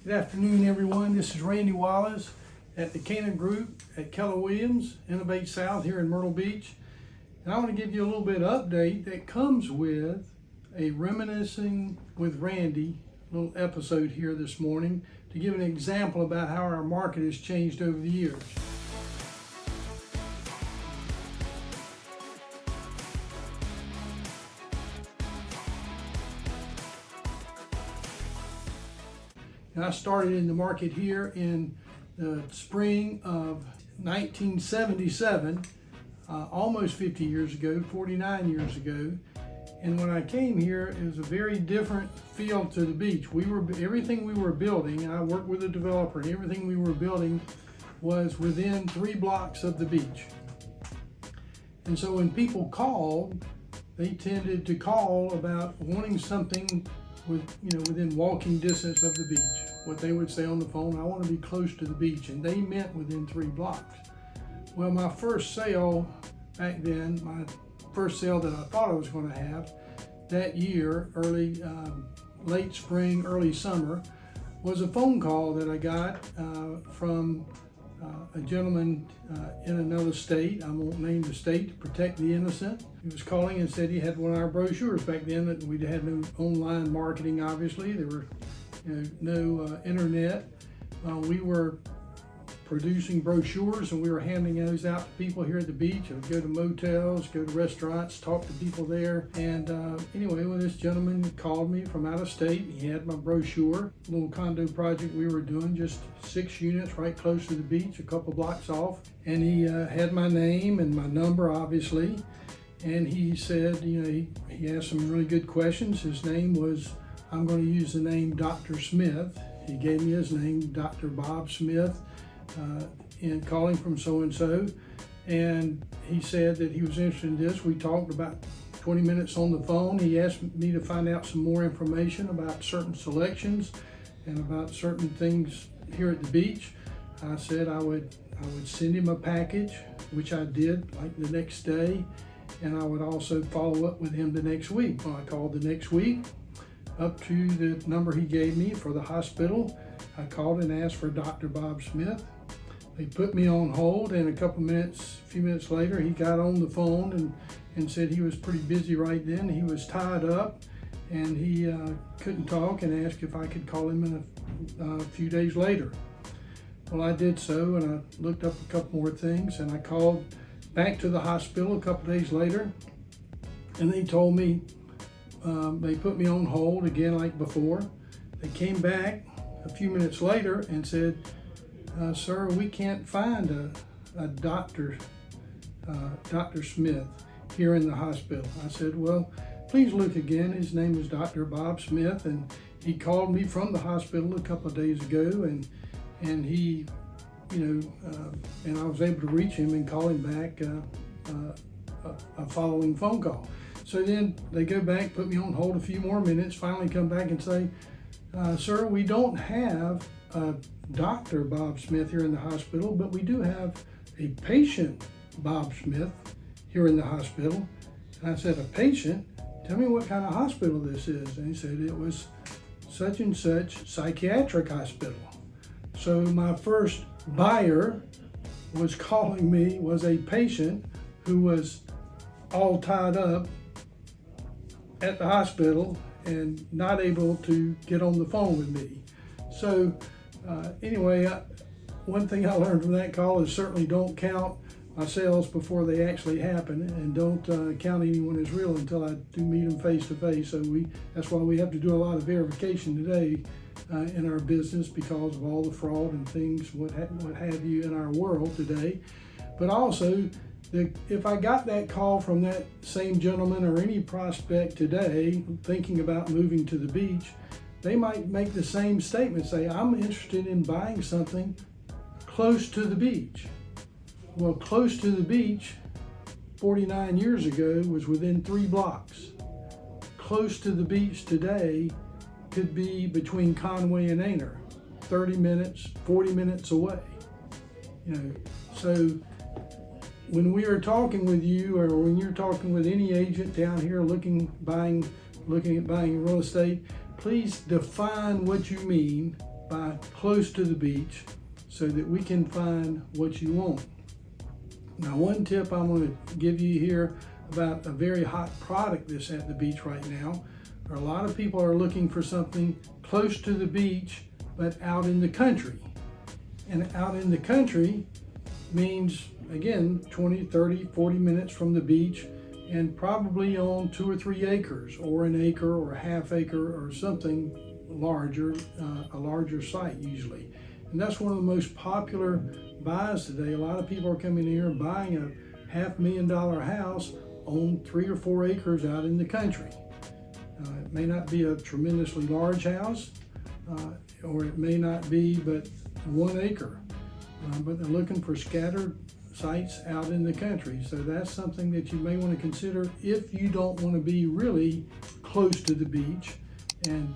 Good afternoon, everyone. This is Randy Wallace at the Cannon Group at Keller Williams, Innovate South here in Myrtle Beach. And I want to give you a little bit of update that comes with a Reminiscing with Randy little episode here this morning to give an example about how our market has changed over the years. And I started in the market here in the spring of 1977, almost 50 years ago, 49 years ago. And when I came here, it was a very different feel to the beach. Everything we were building, I worked with a developer, and everything we were building was within 3 blocks of the beach. And so when people called, they tended to call about wanting something within walking distance of the beach. What they would say on the phone, I want to be close to the beach, and they meant within 3 blocks. Well, my first sale back then, my first sale that I thought I was going to have that year, late spring, early summer, was a phone call that I got from a gentleman in another state. I won't name the state to protect the innocent. He was calling and said he had one of our brochures. Back then we had no online marketing, obviously. There were no internet. We were producing brochures and we were handing those out to people here at the beach. I would go to motels, go to restaurants, talk to people there. And anyway, when this gentleman called me from out of state, he had my brochure, a little condo project we were doing, just 6 units right close to the beach, a couple blocks off. And he had my name and my number, obviously. And he said, he asked some really good questions. His name was, I'm going to use the name Dr. Smith. He gave me his name, Dr. Bob Smith. And calling from so-and-so, and he said that he was interested in this. We talked about 20 minutes on the phone. He asked me to find out some more information about certain selections and about certain things here at the beach. I said I would send him a package, which I did like the next day, and I would also follow up with him the next week. When I called the next week up to the number he gave me for the hospital, I called and asked for Dr. Bob Smith. They put me on hold, and a few minutes later, he got on the phone and said he was pretty busy right then. He was tied up and he couldn't talk, and asked if I could call him in a few days later. Well, I did so, and I looked up a couple more things, and I called back to the hospital a couple days later, and they told me, they put me on hold again like before. They came back a few minutes later and said, sir, we can't find a Dr. Smith here in the hospital. I said, well, please look again. His name was Dr. Bob Smith, and he called me from the hospital a couple of days ago, and he, and I was able to reach him and call him back a following phone call. So then they go back, put me on hold a few more minutes, finally come back and say, sir, we don't have Dr. Bob Smith here in the hospital, but we do have a patient Bob Smith here in the hospital. And I said, a patient? Tell me what kind of hospital this is. And he said it was such and such psychiatric hospital. So my first buyer was calling me, was a patient who was all tied up at the hospital and not able to get on the phone with me. So anyway, one thing I learned from that call is certainly don't count my sales before they actually happen, and don't count anyone as real until I do meet them face to face. So that's why we have to do a lot of verification today in our business, because of all the fraud and things, what have you, in our world today. But also, if I got that call from that same gentleman or any prospect today thinking about moving to the beach, they might make the same statement, say, I'm interested in buying something close to the beach. Well, close to the beach 49 years ago was within 3 blocks. Close to the beach today could be between Conway and Aner, 30 minutes, 40 minutes away. So when we are talking with you, or when you're talking with any agent down here looking at buying real estate, please define what you mean buy close to the beach so that we can find what you want. Now, one tip I'm going to give you here about a very hot product that's at the beach right now. A lot of people are looking for something close to the beach, but out in the country. And out in the country means, again, 20, 30, 40 minutes from the beach, and probably on 2 or 3 acres, or an acre or a half acre or something larger, a larger site usually. And that's one of the most popular buys today. A lot of people are coming here and buying a $500,000 house on 3 or 4 acres out in the country. It may not be a tremendously large house, or it may not be but 1 acre, but they're looking for scattered sites out in the country. So that's something that you may want to consider if you don't want to be really close to the beach and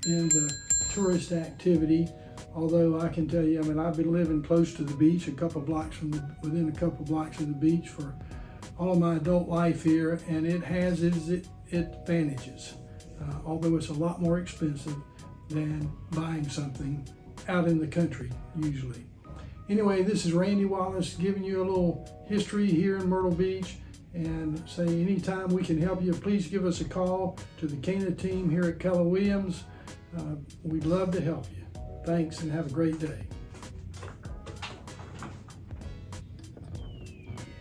in the tourist activity. Although I can tell you, I've been living close to the beach, within a couple blocks of the beach for all of my adult life here, and it has its advantages, although it's a lot more expensive than buying something out in the country usually. Anyway, this is Randy Wallace giving you a little history here in Myrtle Beach, and say anytime we can help you, please give us a call to the Cana team here at Keller Williams. We'd love to help you. Thanks, and have a great day.